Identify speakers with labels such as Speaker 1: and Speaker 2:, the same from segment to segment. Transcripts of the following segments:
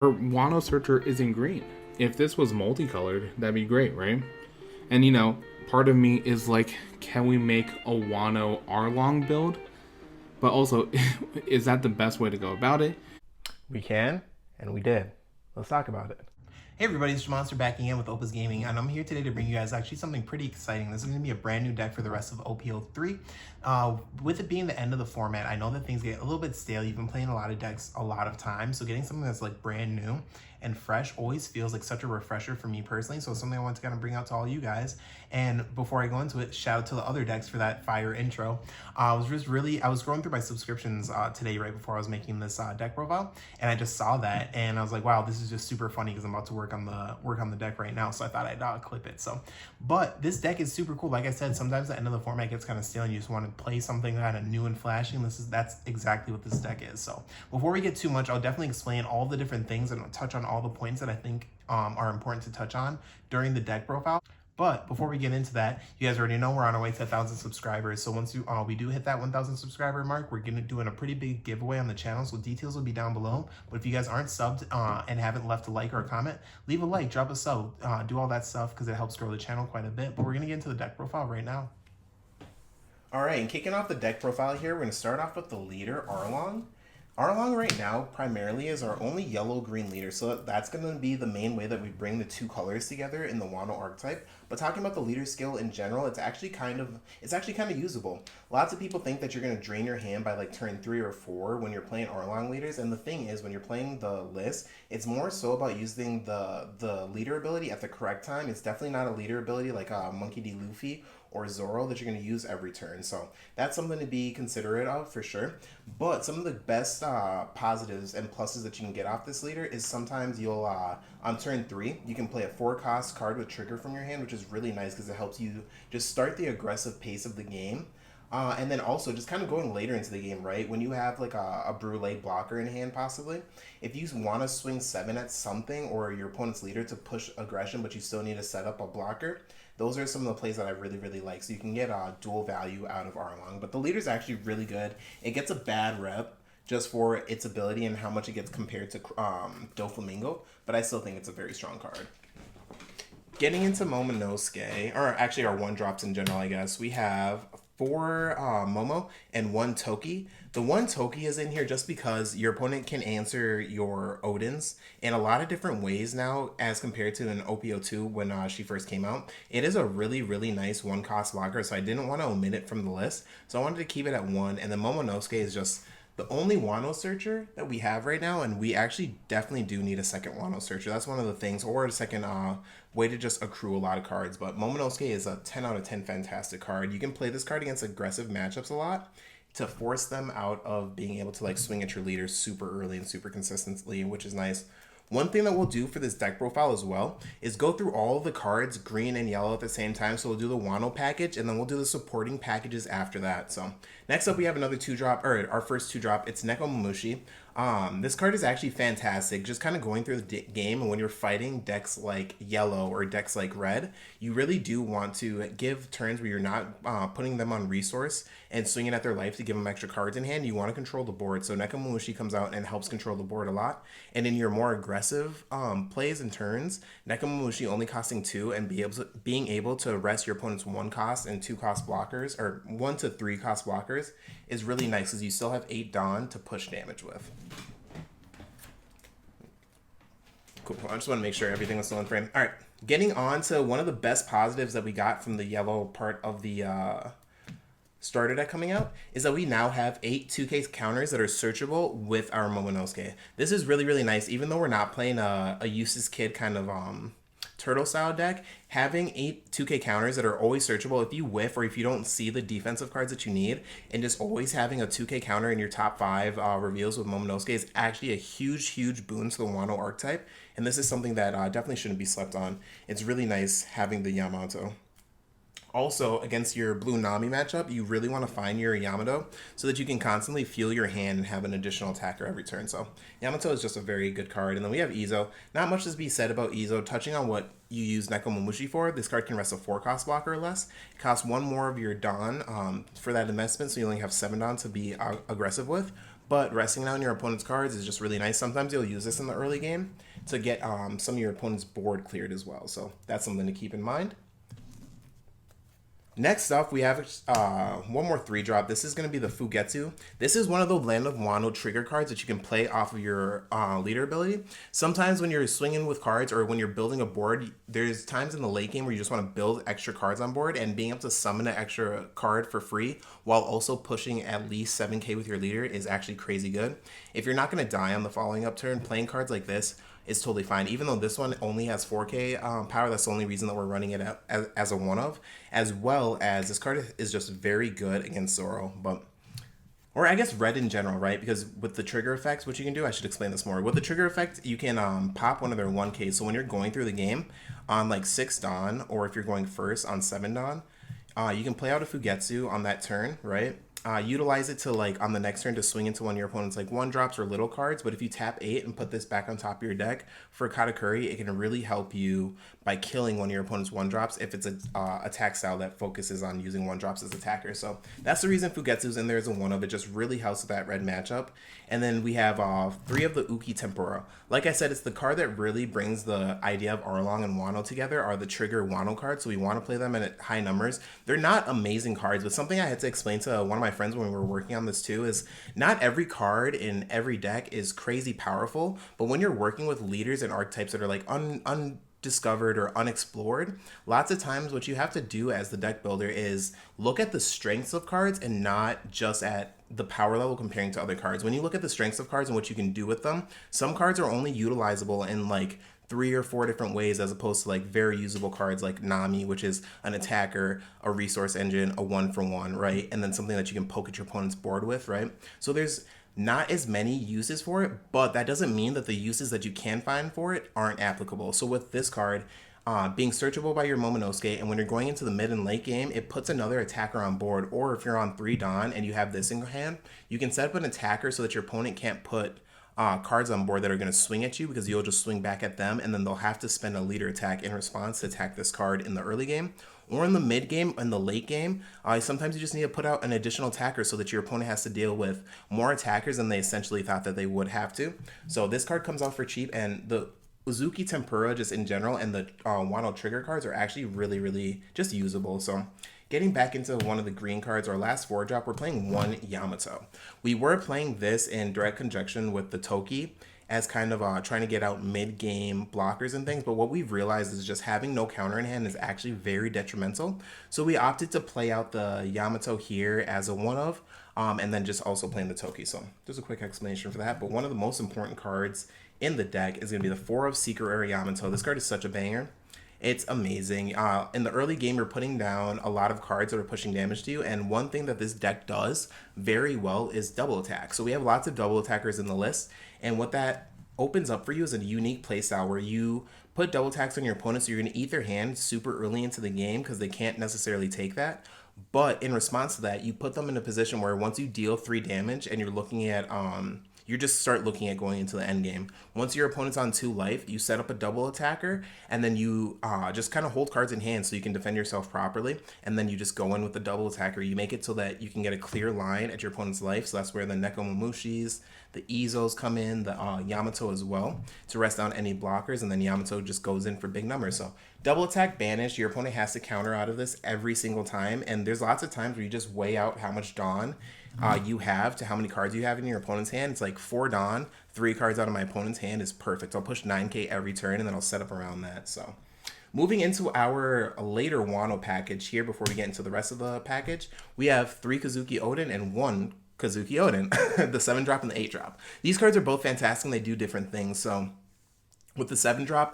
Speaker 1: Our Wano searcher isn't green. If this was multicolored, that'd be great, right? And part of me is like, can we make a Wano Arlong build? But also, is that the best way to go about it?
Speaker 2: We can, and we did. Let's talk about it.
Speaker 3: Hey everybody, it's Monster back again with Opus Gaming, and I'm here today to bring you guys actually something pretty exciting. This is going to be a brand new deck for the rest of OPO3. With it being the end of the format, I know that things get a little bit stale. You've been playing a lot of decks a lot of times, so getting something that's like brand new and fresh always feels like such a refresher for me personally. So it's something I want to kind of bring out to all you guys. And before I go into it, shout out to the other decks for that fire intro. I was scrolling through my subscriptions today right before I was making this deck profile, and I just saw that, and I was like, wow, this is just super funny because I'm about to work on the deck right now. So I thought I'd clip it. But this deck is super cool. Like I said, sometimes the end of the format gets kind of stale and you just want to play something kind of new and flashy. And that's exactly what this deck is. So before we get too much, I'll definitely explain all the different things and touch on all the points that I think are important to touch on during the deck profile. But before we get into that, you guys already know we're on our way to 1,000 subscribers. So once we do hit that 1,000 subscriber mark, we're going to doing a pretty big giveaway on the channel. So details will be down below. But if you guys aren't subbed and haven't left a like or a comment, leave a like, drop a sub, do all that stuff because it helps grow the channel quite a bit. But we're going to get into the deck profile right now. All right, and kicking off the deck profile here, we're going to start off with the leader, Arlong. Arlong right now primarily is our only yellow-green leader, so that's going to be the main way that we bring the two colors together in the Wano archetype. But talking about the leader skill in general, it's actually kind of usable. Lots of people think that you're going to drain your hand by like turn 3 or 4 when you're playing Arlong leaders, and the thing is, when you're playing the list, it's more so about using the leader ability at the correct time. It's definitely not a leader ability like Monkey D. Luffy or Zoro that you're going to use every turn. So that's something to be considerate of for sure. But some of the best positives and pluses that you can get off this leader is sometimes you'll, on turn 3, you can play a 4-cost card with trigger from your hand, which is really nice because it helps you just start the aggressive pace of the game. And then also just kind of going later into the game, right? When you have like a Brulin blocker in hand possibly, if you want to swing 7 at something or your opponent's leader to push aggression, but you still need to set up a blocker, those are some of the plays that I really, really like. So you can get dual value out of Arlong. But the leader's actually really good. It gets a bad rep just for its ability and how much it gets compared to Doflamingo, but I still think it's a very strong card. Getting into Momonosuke, or actually our 1-drops in general, I guess, we have 4 Momo and 1 Toki. The 1 Toki is in here just because your opponent can answer your Odins in a lot of different ways now as compared to an OPO2 when she first came out. It is a really, really nice 1-cost blocker, so I didn't want to omit it from the list. So I wanted to keep it at 1, and the Momonosuke is just the only Wano searcher that we have right now, and we actually definitely do need a second Wano searcher. That's one of the things, or a second way to just accrue a lot of cards. But Momonosuke is a 10 out of 10 fantastic card. You can play this card against aggressive matchups a lot to force them out of being able to like swing at your leaders super early and super consistently, which is nice. One thing that we'll do for this deck profile as well is go through all of the cards, green and yellow at the same time. So we'll do the Wano package, and then we'll do the supporting packages after that. So next up, we have another 2-drop, or our first 2-drop. It's Nekomamushi. This card is actually fantastic. Just kind of going through the game, and when you're fighting decks like yellow or decks like red, you really do want to give turns where you're not putting them on resource and swinging at their life to give them extra cards in hand. You want to control the board. So Nekomamushi comes out and helps control the board a lot. And in your more aggressive plays and turns, Nekomamushi only costing 2 and being able to arrest your opponent's 1-cost and 2-cost blockers, or 1 to 3-cost blockers, is really nice because you still have 8 Dawn to push damage with. Cool. I just want to make sure everything was still in frame. All right, getting on to one of the best positives that we got from the yellow part of the starter deck coming out is that we now have 8 2K counters that are searchable with our Momonosuke. This is really, really nice. Even though we're not playing a Useless Kid kind of turtle style deck, having 8 2K counters that are always searchable, if you whiff or if you don't see the defensive cards that you need, and just always having a 2K counter in your top 5 reveals with Momonosuke is actually a huge, huge boon to the Wano archetype, and this is something that definitely shouldn't be slept on. It's really nice having the Yamato. Also, against your blue Nami matchup, you really want to find your Yamato so that you can constantly feel your hand and have an additional attacker every turn. So Yamato is just a very good card. And then we have Izo. Not much to be said about Izo. Touching on what you use Nekomamushi for, this card can rest a 4-cost blocker or less. It costs 1 more of your Dawn for that investment, so you only have 7 Dawn to be aggressive with.
Speaker 2: but resting down your opponent's cards is just really nice. Sometimes you'll use this in the early game to get some of your opponent's board cleared as well. So that's something to keep in mind. Next up, we have one more 3-drop. This is going to be the Fugetsu. This is one of the Land of Wano trigger cards that you can play off of your leader ability. Sometimes when you're swinging with cards or when you're building a board, there's times in the late game where you just want to build extra cards on board, and being able to summon an extra card for free while also pushing at least 7k with your leader is actually crazy good. If you're not going to die on the following up turn, playing cards like this is totally fine. Even though this one only has 4k power, that's the only reason that we're running it as a one-of, as well as this card is just very good against Zoro, or I guess red in general, right? Because with the trigger effects, what you can do, I should explain this more. With the trigger effect, you can pop one of their 1k. So when you're going through the game on like 6 Dawn, or if you're going first on 7 Dawn, you can play out a Fugetsu on that turn, right? Utilize it to like on the next turn to swing into one of your opponent's like 1-drops or little cards. But if you tap 8 and put this back on top of your deck for Katakuri, it can really help you by killing one of your opponent's 1-drops if it's a attack style that focuses on using 1-drops as attackers. So that's the reason Fugetsu's in there as a one-of. It just really helps with that red matchup. And then we have 3 of the Uki Tempura. Like I said, it's the card that really brings the idea of Arlong and Wano together, are the trigger Wano cards. So we want to play them at high numbers. They're not amazing cards, but something I had to explain to one of my friends when we were working on this too is not every card in every deck is crazy powerful, but when you're working with leaders and archetypes that are like undiscovered or unexplored, lots of times what you have to do as the deck builder is look at the strengths of cards and not just at the power level comparing to other cards. When you look at the strengths of cards and what you can do with them, some cards are only utilizable in like 3 or 4 different ways, as opposed to like very usable cards like Nami, which is an attacker, a resource engine, a 1-for-1, right? And then something that you can poke at your opponent's board with, right? So there's not as many uses for it, but that doesn't mean that the uses that you can find for it aren't applicable. So with this card, being searchable by your Momonosuke, and when you're going into the mid and late game, it puts another attacker on board. Or if you're on 3 Dawn and you have this in your hand, you can set up an attacker so that your opponent can't put cards on board that are going to swing at you, because you'll just swing back at them, and then they'll have to spend a leader attack in response to attack this card in the early game. Or in the mid game and the late game, sometimes you just need to put out an additional attacker so that your opponent has to deal with more attackers than they essentially thought that they would have to. So this card comes out for cheap, and the Uzuki Tempura just in general and the Wano trigger cards are actually really, really just usable. So getting back into one of the green cards, our last 4-drop, we're playing 1 Yamato. We were playing this in direct conjunction with the Toki as kind of trying to get out mid-game blockers and things, but what we've realized is just having no counter in hand is actually very detrimental. So we opted to play out the Yamato here as a one-of, and then just also playing the Toki. So there's a quick explanation for that, but one of the most important cards in the deck is going to be the 4 of Secret Rare Yamato. This card is such a banger. It's amazing. In the early game, you're putting down a lot of cards that are pushing damage to you, and one thing that this deck does very well is double attack. So we have lots of double attackers in the list, and what that opens up for you is a unique playstyle where you put double attacks on your opponent, so you're going to eat their hand super early into the game because they can't necessarily take that. But in response to that, you put them in a position where once you deal 3 damage and you're looking at you just start looking at going into the end game. Once your opponent's on 2 life, you set up a double attacker, and then you just kind of hold cards in hand so you can defend yourself properly, and then you just go in with the double attacker. You make it so that you can get a clear line at your opponent's life, so that's where the Nekomamushis, the Izos come in, the Yamato as well, to rest down any blockers, and then Yamato just goes in for big numbers. So double attack banish, your opponent has to counter out of this every single time, and there's lots of times where you just weigh out how much Dawn you have to how many cards you have in your opponent's hand. It's like 4 Dawn, 3 cards out of my opponent's hand is perfect. I'll push 9k every turn, and then I'll set up around that. So moving into our later Wano package here, before we get into the rest of the package, we have 3 Kazuki Odin and 1 Kazuki Odin, the 7-drop and the 8-drop. These cards are both fantastic, and they do different things. So with the 7-drop,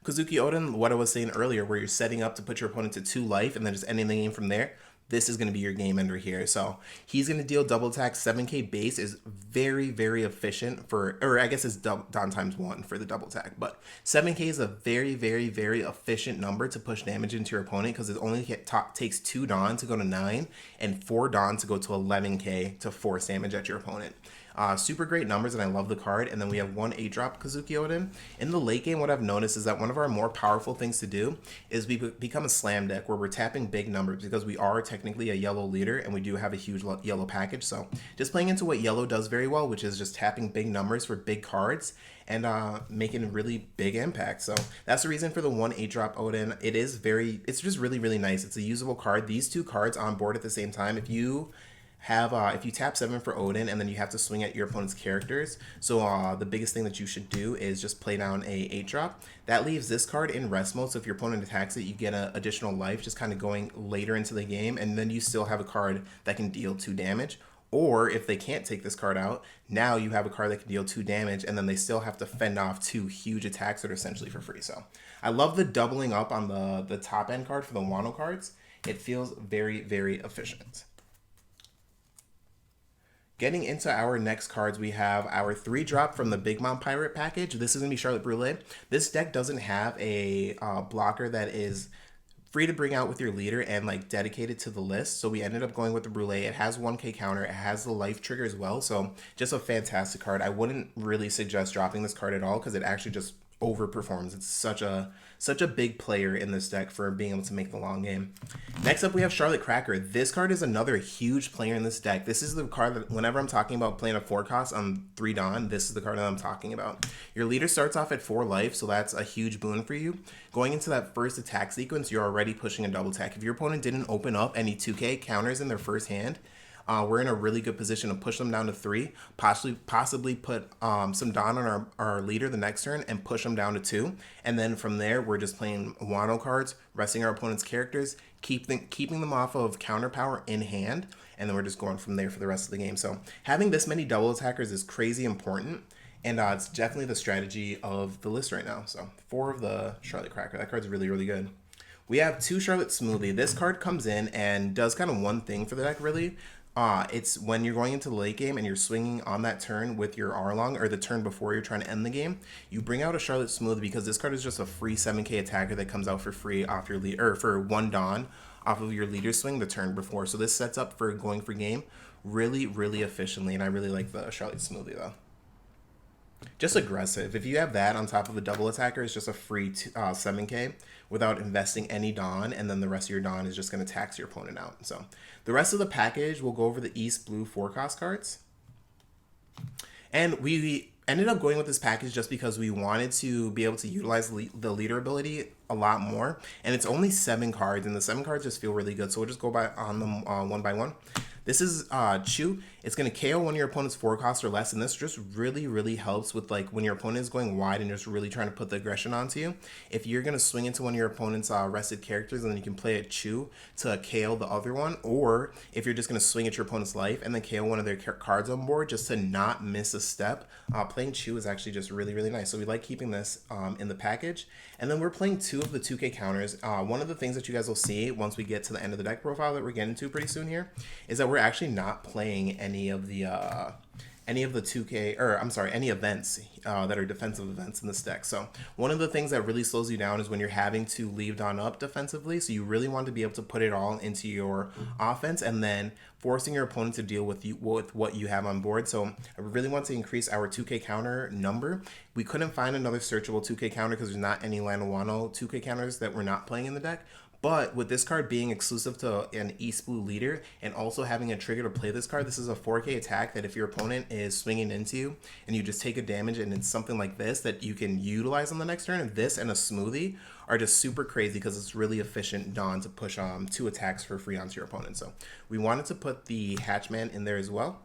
Speaker 2: Kazuki Odin, what I was saying earlier, where you're setting up to put your opponent to 2 life and then just ending the game from there, this is going to be your game ender here. So he's going to deal double attack. 7k base is very, very efficient for, or I guess it's Dawn times 1 for the double attack. But 7k is a very, very, very efficient number to push damage into your opponent, because it only takes 2 Dawn to go to 9 and 4 Dawn to go to 11k to force damage at your opponent. Super great numbers, and I love the card. And then we have one 8-drop Kazuki Odin. In the late game, what I've noticed is that one of our more powerful things to do is we become a slam deck where we're tapping big numbers because we are technically a yellow leader and we do have a huge yellow package. So just playing into what yellow does very well, which is just tapping big numbers for big cards and making a really big impact. So that's the reason for the one 8-drop Odin. It's just really, really nice. It's a usable card. These two cards on board at the same time. If you tap 7 for Odin and then you have to swing at your opponent's characters, so the biggest thing that you should do is just play down a 8-drop. That leaves this card in rest mode, so if your opponent attacks it, you get an additional life, just kind of going later into the game, and then you still have a card that can deal 2 damage. Or if they can't take this card out, now you have a card that can deal 2 damage, and then they still have to fend off 2 huge attacks that are essentially for free. So I love the doubling up on the top end card for the Wano cards. It feels very, very efficient. Getting into our next cards, we have our 3-drop from the Big Mom Pirate package. This is going to be Charlotte Brulin. This deck doesn't have a blocker that is free to bring out with your leader and like dedicated to the list. So we ended up going with the Brulin. It has 1k counter. It has the life trigger as well. So just a fantastic card. I wouldn't really suggest dropping this card at all because it actually just overperforms. It's such a big player in this deck for being able to make the long game. Next up, we have Charlotte Cracker. This card is another huge player in this deck. This is the card that whenever I'm talking about playing a 4 cost on 3 Dawn, this is the card that I'm talking about. Your leader starts off at 4 life, so that's a huge boon for you. Going into that first attack sequence, you're already pushing a double attack. If your opponent didn't open up any 2k counters in their first hand, we're in a really good position to push them down to 3, possibly put some Dawn on our leader the next turn and push them down to 2. And then from there, we're just playing Wano cards, resting our opponent's characters, keeping them off of counter power in hand, and then we're just going from there for the rest of the game. So having this many double attackers is crazy important, and it's definitely the strategy of the list right now. So 4 of the Charlotte Cracker. That card's really, really good. We have 2 Charlotte Smoothie. This card comes in and does kind of one thing for the deck, really. It's when you're going into the late game and you're swinging on that turn with your Arlong, or the turn before you're trying to end the game, you bring out a Charlotte Smooth because this card is just a free 7k attacker that comes out for free off your lead, or for 1 Dawn off of your leader swing the turn before. So this sets up for going for game really, really efficiently, and I really like the Charlotte Smoothie though. Just aggressive. If you have that on top of a double attacker, it's just a free 7k without investing any Dawn, and then the rest of your Dawn is just going to tax your opponent out. So the rest of the package, we'll go over the East Blue 4-cost cards. And we ended up going with this package just because we wanted to be able to utilize the leader ability a lot more. And it's only 7 cards, and the 7 cards just feel really good. So we'll just go on them one by one. This is Chew. It's going to KO one of your opponent's 4 costs or less, and this just really, really helps with like when your opponent is going wide and just really trying to put the aggression onto you. If you're going to swing into one of your opponent's rested characters, and then you can play a Chew to KO the other one, or if you're just going to swing at your opponent's life and then KO one of their cards on board just to not miss a step, playing Chew is actually just really, really nice. So we like keeping this in the package. And then we're playing 2 of the 2k counters. One of the things that you guys will see once we get to the end of the deck profile that we're getting to pretty soon here is that we're actually not playing any of the 2k, or I'm sorry, any events that are defensive events in this deck. So one of the things that really slows you down is when you're having to leave Dawn up defensively. So you really want to be able to put it all into your offense and then forcing your opponent to deal with what you have on board. So I really want to increase our 2k counter number. We couldn't find another searchable 2k counter because there's not any Land of Wano 2k counters that we're not playing in the deck. But with this card being exclusive to an East Blue leader and also having a trigger to play this card, this is a 4k attack that if your opponent is swinging into you and you just take a damage and it's something like this that you can utilize on the next turn, and this and a Smoothie are just super crazy because it's really efficient Dawn to push 2 attacks for free onto your opponent. So we wanted to put the Hatchman in there as well.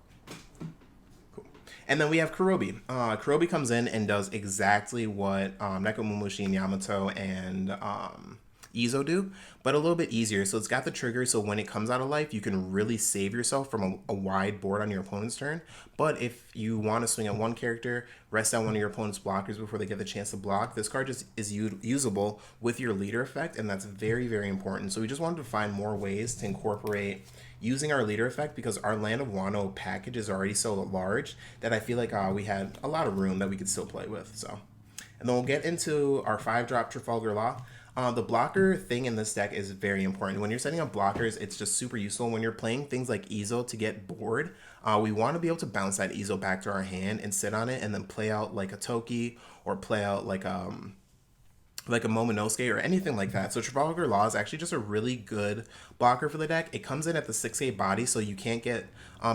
Speaker 2: Cool. And then we have Kirobi. Kirobi comes in and does exactly what Nekomamushi and Yamato and Izo do, but a little bit easier. So it's got the trigger, so when it comes out of life, you can really save yourself from a wide board on your opponent's turn. But if you want to swing at one character, rest out one of your opponent's blockers before they get the chance to block, this card just is usable with your leader effect, and that's very, very important. So we just wanted to find more ways to incorporate using our leader effect because our Land of Wano package is already so large that I feel like we had a lot of room that we could still play with. So, and then we'll get into our 5-drop Trafalgar Law. The blocker thing in this deck is very important. When you're setting up blockers, it's just super useful. When you're playing things like Ezo to get bored, we want to be able to bounce that Ezo back to our hand and sit on it and then play out like a Toki or play out like a Momonosuke or anything like that. So Trafalgar Law is actually just a really good blocker for the deck. It comes in at the 6K body, so you can't get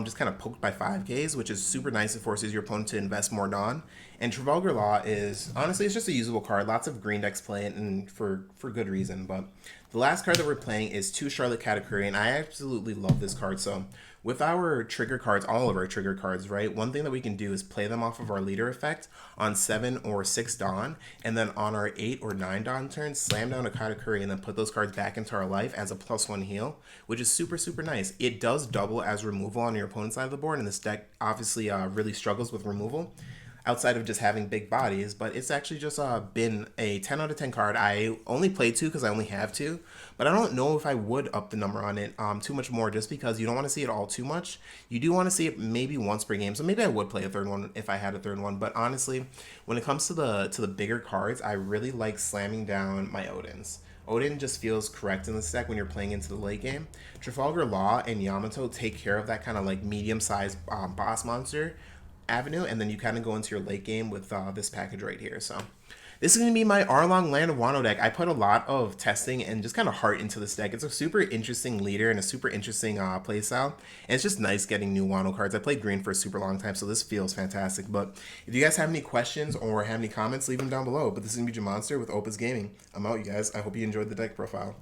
Speaker 2: just kind of poked by 5Ks, which is super nice. It forces your opponent to invest more Dawn. And Trafalgar Law is, honestly, it's just a usable card. Lots of green decks play it, and for good reason. But the last card that we're playing is 2 Charlotte Katakuri, and I absolutely love this card. So with our trigger cards, all of our trigger cards, right, one thing that we can do is play them off of our leader effect on 7 or 6 Dawn, and then on our 8 or 9 Dawn turns, slam down a Katakuri and then put those cards back into our life as a +1 heal, which is super, super nice. It does double as removal on your opponent's side of the board, and this deck obviously really struggles with removal outside of just having big bodies, but it's actually just been a 10 out of 10 card. I only played 2 because I only have 2, but I don't know if I would up the number on it too much more, just because you don't want to see it all too much. You do want to see it maybe once per game, so maybe I would play a third one if I had a third one. But honestly, when it comes to the bigger cards, I really like slamming down my Odins. Odin just feels correct in this deck when you're playing into the late game. Trafalgar Law and Yamato take care of that kind of like medium-sized boss monster avenue, and then you kind of go into your late game with this package right here. So this is going to be my Arlong Land of Wano deck. I put a lot of testing and just kind of heart into this deck. It's a super interesting leader and a super interesting playstyle, and it's just nice getting new Wano cards. I played green for a super long time, so this feels fantastic. But if you guys have any questions or have any comments, leave them down below. But this is going to be Jamonster with Opus Gaming. I'm out, you guys. I hope you enjoyed the deck profile.